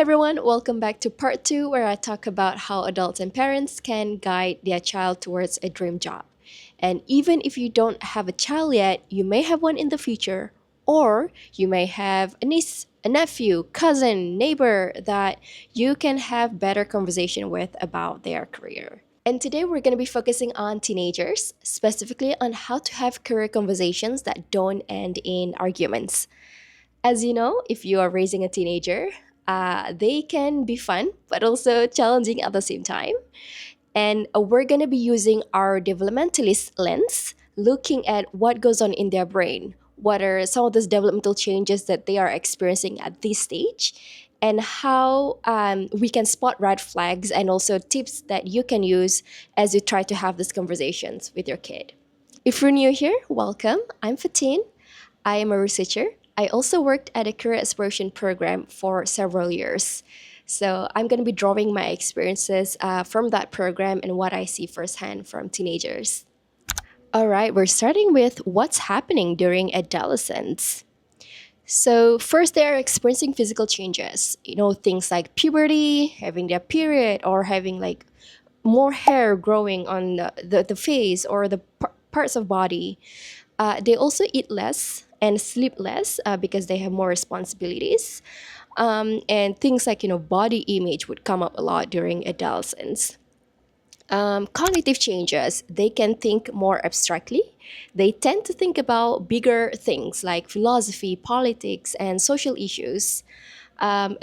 Everyone, welcome back to part two, where I talk about how adults and parents can guide their child towards a dream job. And even if you don't have a child yet, you may have one in the future, or you may have a niece, a nephew, cousin, neighbor that you can have better conversation with about their career. And today we're going to be focusing on teenagers, specifically on how to have career conversations that don't end in arguments. As you know, if you are raising a teenager, they can be fun, but also challenging at the same time. And we're going to be using our developmentalist lens, looking at what goes on in their brain. What are some of those developmental changes that they are experiencing at this stage? And how we can spot red flags and also tips that you can use as you try to have these conversations with your kid. If you're new here, welcome. I'm Fatin. I am a researcher. I also worked at a career exploration program for several years. So I'm going to be drawing my experiences from that program and what I see firsthand from teenagers. All right, we're starting with what's happening during adolescence. So first, they are experiencing physical changes. Things like puberty, having their period, or having like more hair growing on the face or the parts of body. They also eat less and sleep less because they have more responsibilities. And things like body image would come up a lot during adolescence. Cognitive changes, they can think more abstractly. They tend to think about bigger things like philosophy, politics, and social issues. And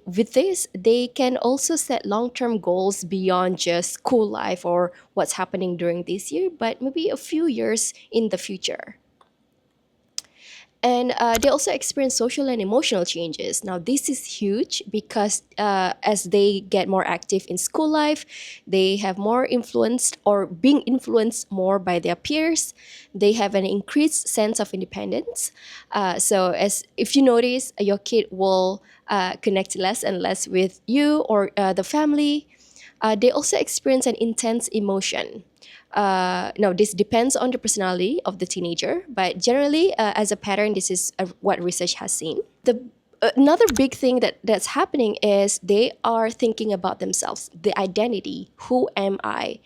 with this, they can also set long-term goals beyond just school life or what's happening during this year, but maybe a few years in the future. And they also experience social and emotional changes. Now, this is huge because as they get more active in school life, they have more influenced or being influenced more by their peers. They have an increased sense of independence. So, as if you notice, your kid will connect less and less with you or the family. They also experience an intense emotion. Now, this depends on the personality of the teenager, but generally, as a pattern, this is what research has seen. Another big thing that's happening is they are thinking about themselves, the identity. Who am I?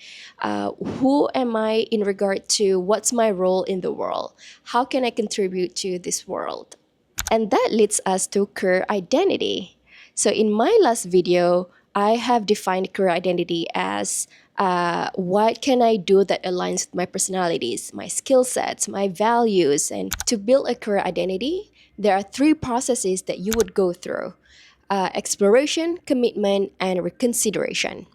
Who am I in regard to what's my role in the world? How can I contribute to this world? And that leads us to career identity. So in my last video, I have defined career identity as what can I do that aligns with my personalities, my skill sets, my values. And to build a career identity, there are three processes that you would go through: exploration, commitment, and reconsideration.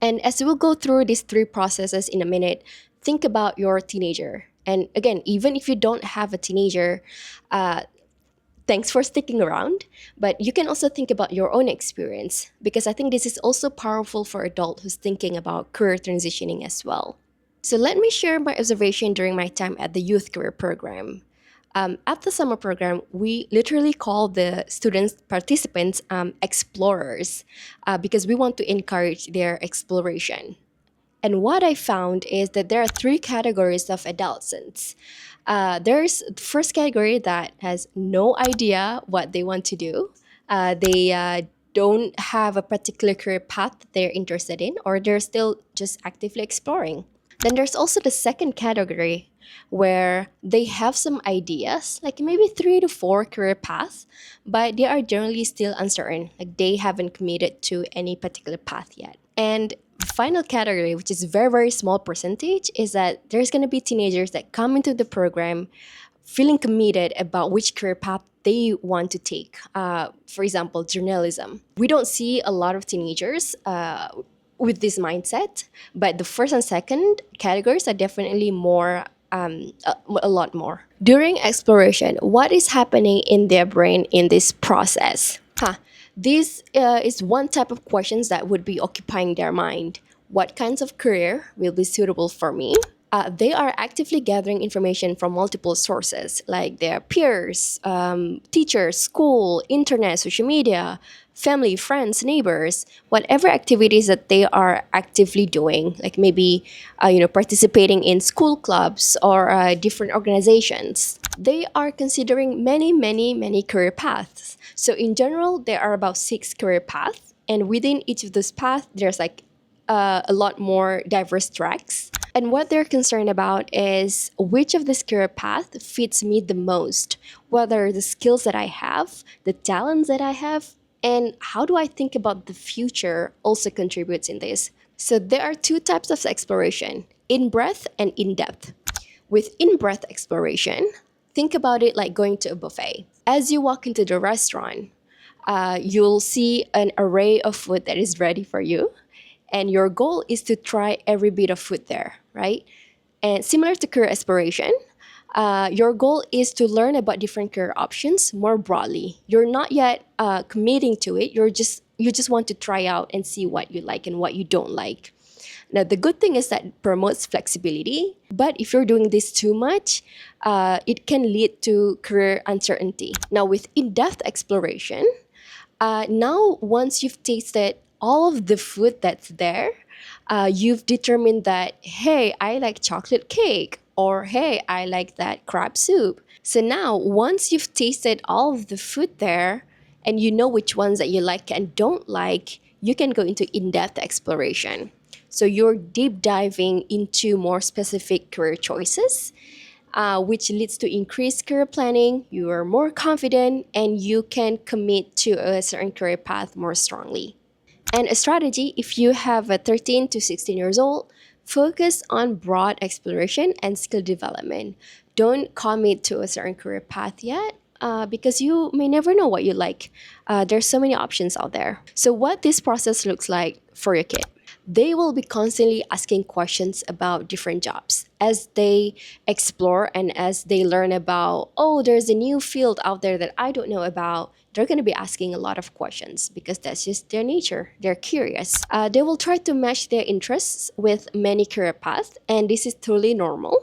And as we'll go through these three processes in a minute, think about your teenager. And again, even if you don't have a teenager, thanks for sticking around. But you can also think about your own experience because I think this is also powerful for adult who's thinking about career transitioning as well. So let me share my observation during my time at the youth career program. At the summer program, we literally call the students, participants, explorers because we want to encourage their exploration. And what I found is that there are three categories of adolescents. There's the first category that has no idea what they want to do. They don't have a particular career path that they're interested in, or they're still just actively exploring. Then there's also the second category where they have some ideas, like maybe three to four career paths, but they are generally still uncertain, like they haven't committed to any particular path yet. And final category, which is very, very small percentage, is that there's going to be teenagers that come into the program feeling committed about which career path they want to take. For example, journalism. We don't see a lot of teenagers with this mindset, but the first and second categories are definitely more. A lot more. During exploration, what is happening in their brain in this process? This is one type of questions that would be occupying their mind. What kinds of career will be suitable for me? They are actively gathering information from multiple sources like their peers, teachers, school, internet, social media, family, friends, neighbors, whatever activities that they are actively doing, like maybe participating in school clubs or different organizations. They are considering many career paths. So in general, there are about 6 career paths, and within each of those paths, there's like a lot more diverse tracks. And what they're concerned about is which of this career path fits me the most, whether the skills that I have, the talents that I have, and how do I think about the future also contributes in this. So there are 2 types of exploration: in breadth and in depth. With in breadth exploration, think about it like going to a buffet. As you walk into the restaurant, you'll see an array of food that is ready for you, and your goal is to try every bit of food there, right? And similar to career exploration, your goal is to learn about different career options more broadly. You're not yet committing to it. You just want to try out and see what you like and what you don't like. Now, the good thing is that it promotes flexibility, but if you're doing this too much, it can lead to career uncertainty. Now, with in depth exploration, now once you've tasted all of the food that's there, you've determined that, hey, I like chocolate cake, or hey, I like that crab soup. So now, once you've tasted all of the food there, and you know which ones that you like and don't like, you can go into in depth exploration. So you're deep diving into more specific career choices, which leads to increased career planning. You are more confident and you can commit to a certain career path more strongly. And a strategy, if you have a 13 to 16 years old, focus on broad exploration and skill development. Don't commit to a certain career path yet. Because you may never know what you like. There's so many options out there. So, what this process looks like for your kid, they will be constantly asking questions about different jobs as they explore and as they learn about, oh, there's a new field out there that I don't know about. They're going to be asking a lot of questions because that's just their nature. They're curious. They will try to match their interests with many career paths, and this is totally normal.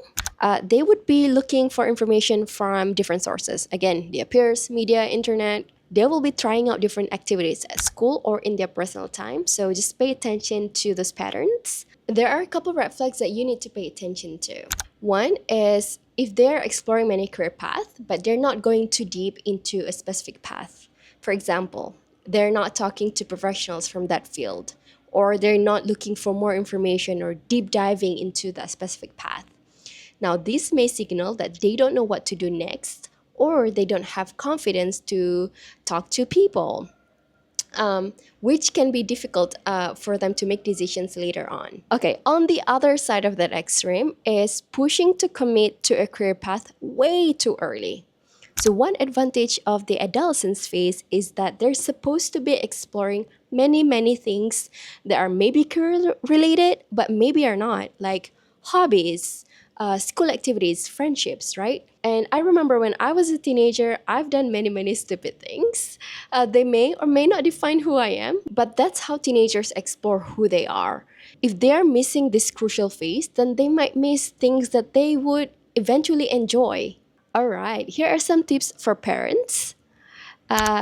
They would be looking for information from different sources. Again, their peers, media, internet. They will be trying out different activities at school or in their personal time. So just pay attention to those patterns. There are a couple red flags that you need to pay attention to. One is if they're exploring many career paths, but they're not going too deep into a specific path. For example, they're not talking to professionals from that field, or they're not looking for more information or deep diving into that specific path. Now, this may signal that they don't know what to do next, or they don't have confidence to talk to people, which can be difficult for them to make decisions later on. Okay, on the other side of that extreme is pushing to commit to a career path way too early. So, one advantage of the adolescence phase is that they're supposed to be exploring many things that are maybe career related, but maybe are not, like hobbies, school activities, friendships, right? And I remember when I was a teenager, I've done many stupid things. They may or may not define who I am, but that's how teenagers explore who they are. If they're missing this crucial phase, then they might miss things that they would eventually enjoy. All right, here are some tips for parents.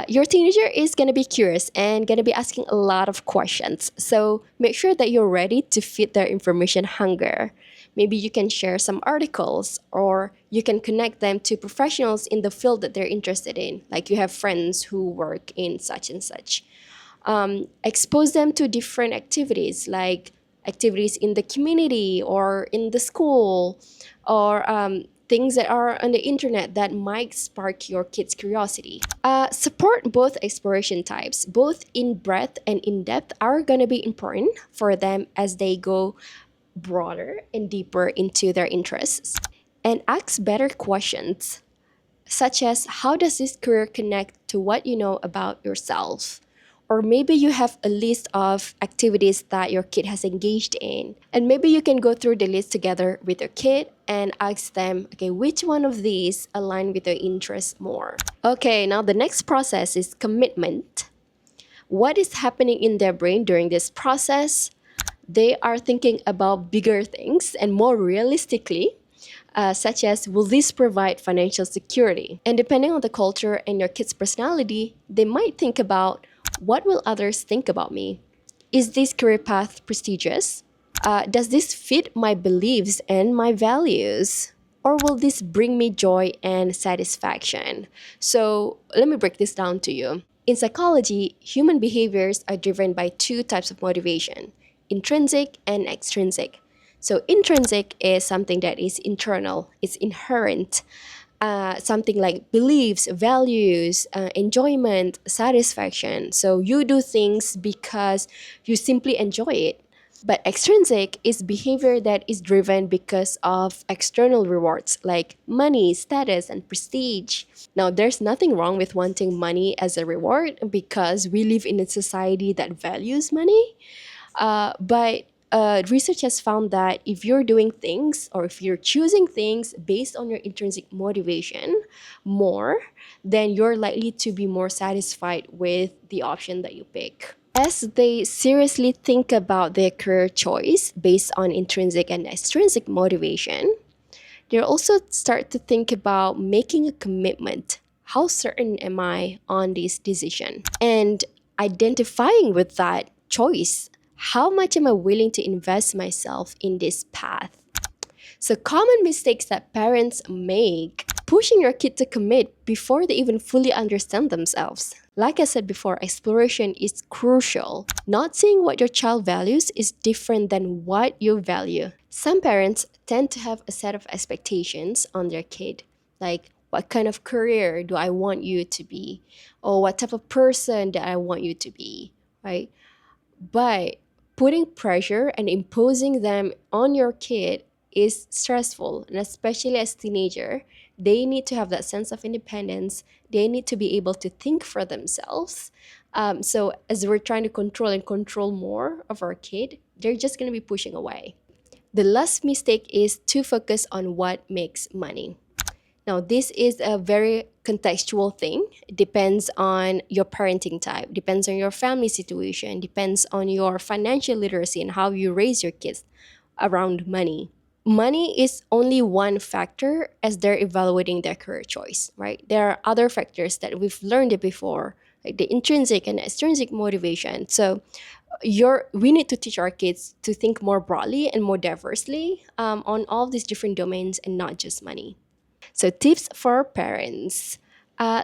Your teenager is going to be curious and going to be asking a lot of questions. So make sure that you're ready to feed their information hunger. Maybe you can share some articles or you can connect them to professionals in the field that they're interested in. Like you have friends who work in such and such. Expose them to different activities like activities in the community or in the school or things that are on the internet that might spark your kids' curiosity. Support both exploration types, both in breadth and in depth, are going to be important for them as they go broader and deeper into their interests. And ask better questions, such as how does this career connect to what you know about yourself? Or maybe you have a list of activities that your kid has engaged in. And maybe you can go through the list together with your kid and ask them, okay, which one of these align with their interests more? Okay, now the next process is commitment. What is happening in their brain during this process? They are thinking about bigger things and more realistically, such as will this provide financial security? And depending on the culture and your kid's personality, they might think about what will others think about me? Is this career path prestigious? Does this fit my beliefs and my values? Or will this bring me joy and satisfaction? So let me break this down to you. In psychology, human behaviors are driven by two types of motivation: intrinsic and extrinsic. So, intrinsic is something that is internal, it's inherent, something like beliefs, values, enjoyment, satisfaction. So, you do things because you simply enjoy it. But extrinsic is behavior that is driven because of external rewards like money, status, and prestige. Now, there's nothing wrong with wanting money as a reward because we live in a society that values money. But research has found that if you're doing things or if you're choosing things based on your intrinsic motivation more, then you're likely to be more satisfied with the option that you pick. As they seriously think about their career choice based on intrinsic and extrinsic motivation, they also start to think about making a commitment. How certain am I on this decision? And identifying with that choice. How much am I willing to invest myself in this path? So, common mistakes that parents make: pushing your kid to commit before they even fully understand themselves. Like I said before, exploration is crucial. Not seeing what your child values is different than what you value. Some parents tend to have a set of expectations on their kid, like what kind of career do I want you to be, or what type of person that I want you to be, right? But putting pressure and imposing them on your kid is stressful, and especially as teenager, they need to have that sense of independence. They need to be able to think for themselves. So as we're trying to control more of our kid, they're just going to be pushing away. The last mistake is to focus on what makes money. Now, this is a very contextual thing. It depends on your parenting type, depends on your family situation, depends on your financial literacy and how you raise your kids around money. Money is only one factor as they're evaluating their career choice, right? There are other factors that we've learned it before, like the intrinsic and extrinsic motivation. So we need to teach our kids to think more broadly and more diversely on all these different domains and not just money. So, tips for parents: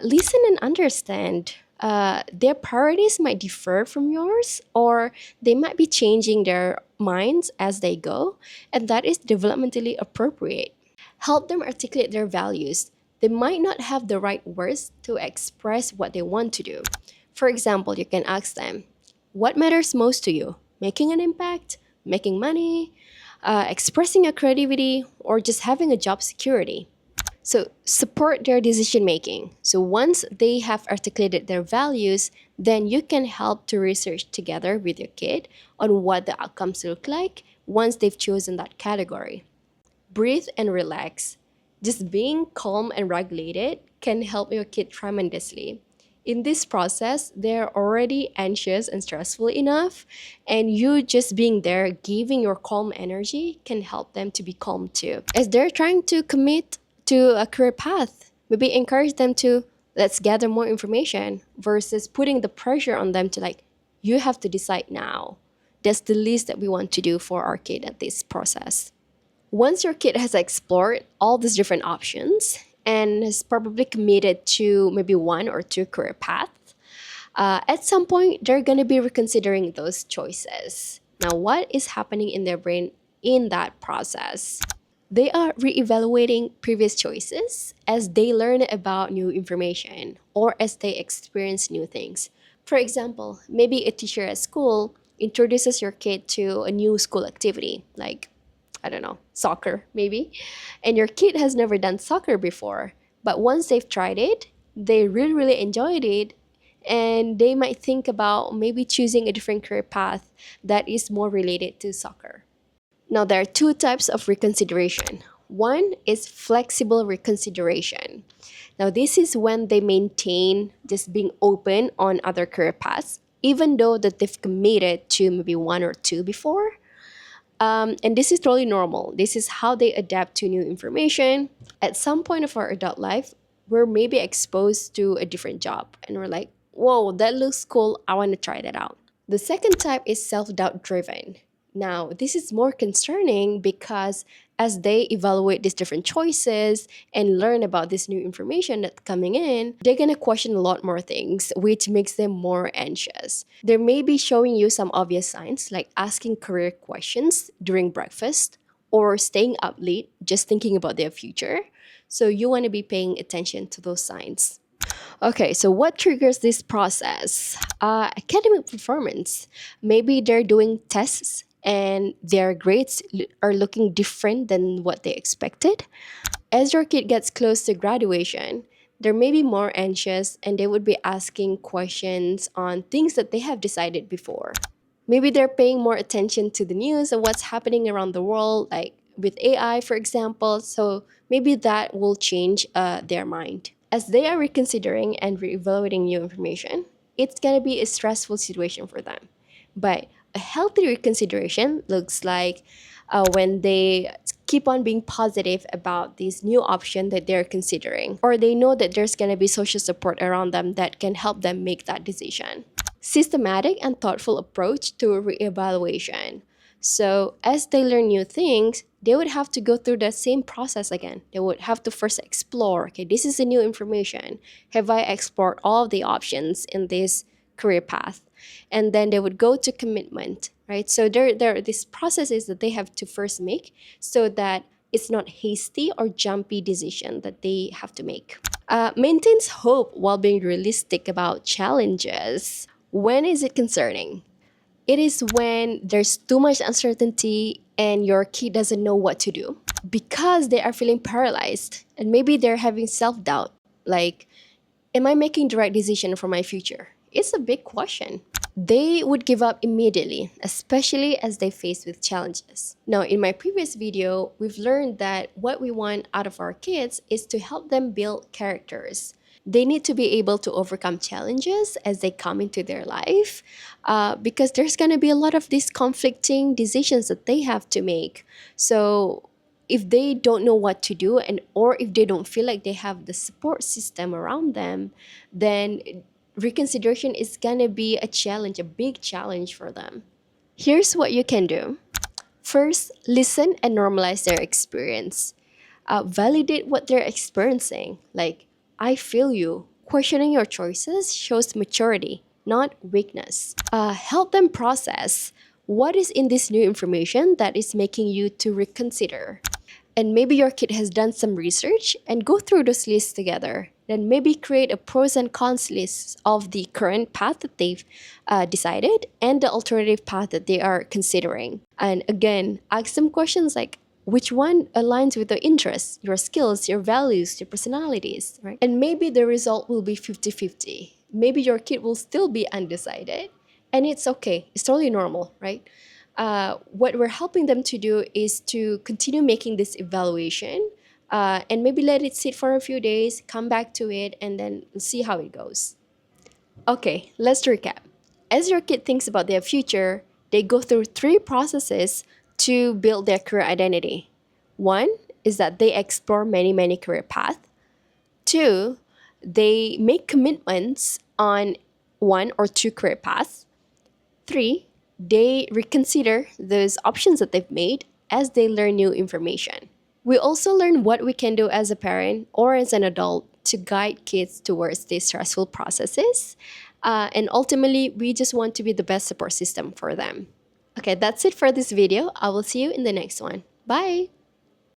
listen and understand. Their priorities might differ from yours, or they might be changing their minds as they go, and that is developmentally appropriate. Help them articulate their values. They might not have the right words to express what they want to do. For example, you can ask them, what matters most to you? Making an impact, making money, expressing your creativity, or just having a job security? So, support their decision making. So, once they have articulated their values, then you can help to research together with your kid on what the outcomes look like once they've chosen that category. Breathe and relax. Just being calm and regulated can help your kid tremendously. In this process, they're already anxious and stressful enough, and you just being there, giving your calm energy, can help them to be calm too. As they're trying to commit to a career path, maybe encourage them to let's gather more information versus putting the pressure on them to like, you have to decide now. That's the least that we want to do for our kid at this process. Once your kid has explored all these different options and has probably committed to maybe one or two career paths, at some point they're going to be reconsidering those choices. Now, what is happening in their brain in that process? They are reevaluating previous choices as they learn about new information or as they experience new things. For example, maybe a teacher at school introduces your kid to a new school activity, like, I don't know, soccer maybe, and your kid has never done soccer before. But once they've tried it, they really, really enjoyed it, and they might think about maybe choosing a different career path that is more related to soccer. Now, there are two types of reconsideration. One is flexible reconsideration. Now, this is when they maintain just being open on other career paths, even though that they've committed to maybe one or two before. And this is totally normal. This is how they adapt to new information. At some point of our adult life, we're maybe exposed to a different job, and we're like, whoa, that looks cool. I want to try that out. The second type is self doubt driven. Now, this is more concerning because as they evaluate these different choices and learn about this new information that's coming in, they're gonna question a lot more things, which makes them more anxious. They may be showing you some obvious signs, like asking career questions during breakfast or staying up late just thinking about their future. So you want to be paying attention to those signs. Okay, so what triggers this process? Academic performance. Maybe they're doing tests and their grades are looking different than what they expected. As your kid gets close to graduation, they may be more anxious and they would be asking questions on things that they have decided before. Maybe they're paying more attention to the news and what's happening around the world, like with AI, for example. So maybe that will change their mind. As they are reconsidering and reevaluating new information, it's going to be a stressful situation for them. But a healthy reconsideration looks like when they keep on being positive about this new option that they're considering, or they know that there's going to be social support around them that can help them make that decision. Systematic and thoughtful approach to reevaluation. So, as they learn new things, they would have to go through the same process again. They would have to first explore, okay, this is the new information. Have I explored all of the options in this career path? And then they would go to commitment, right? So there are these processes that they have to first make so that it's not hasty or jumpy decision that they have to make. Maintains hope while being realistic about challenges. When is it concerning? It is when there's too much uncertainty and your kid doesn't know what to do because they are feeling paralyzed and maybe they're having self doubt. Like, am I making the right decision for my future? It's a big question. They would give up immediately, especially as they face with challenges. Now, in my previous video, we've learned that what we want out of our kids is to help them build characters. They need to be able to overcome challenges as they come into their life because there's going to be a lot of these conflicting decisions that they have to make. So if they don't know what to do and or if they don't feel like they have the support system around them, then reconsideration is going to be a challenge, a big challenge for them. Here's what you can do. First, listen and normalize their experience. Validate what they're experiencing. Like, I feel you. Questioning your choices shows maturity, not weakness. Help them process what is in this new information that is making you to reconsider. And maybe your kid has done some research and go through those lists together. Then maybe create a pros and cons list of the current path that they've decided and the alternative path that they are considering. And again, ask them questions like, which one aligns with your interests, your skills, your values, your personalities, right? And maybe the result will be 50-50. Maybe your kid will still be undecided, and it's okay. It's totally normal, right? What we're helping them to do is to continue making this evaluation and maybe let it sit for a few days, come back to it, and then see how it goes. Okay, let's recap. As your kid thinks about their future, they go through three processes to build their career identity. One is that they explore many career paths. Two, they make commitments on one or two career paths. Three, they reconsider those options that they've made as they learn new information. We also learn what we can do as a parent or as an adult to guide kids towards these stressful processes. And ultimately, we just want to be the best support system for them. Okay, that's it for this video. I will see you in the next one. Bye!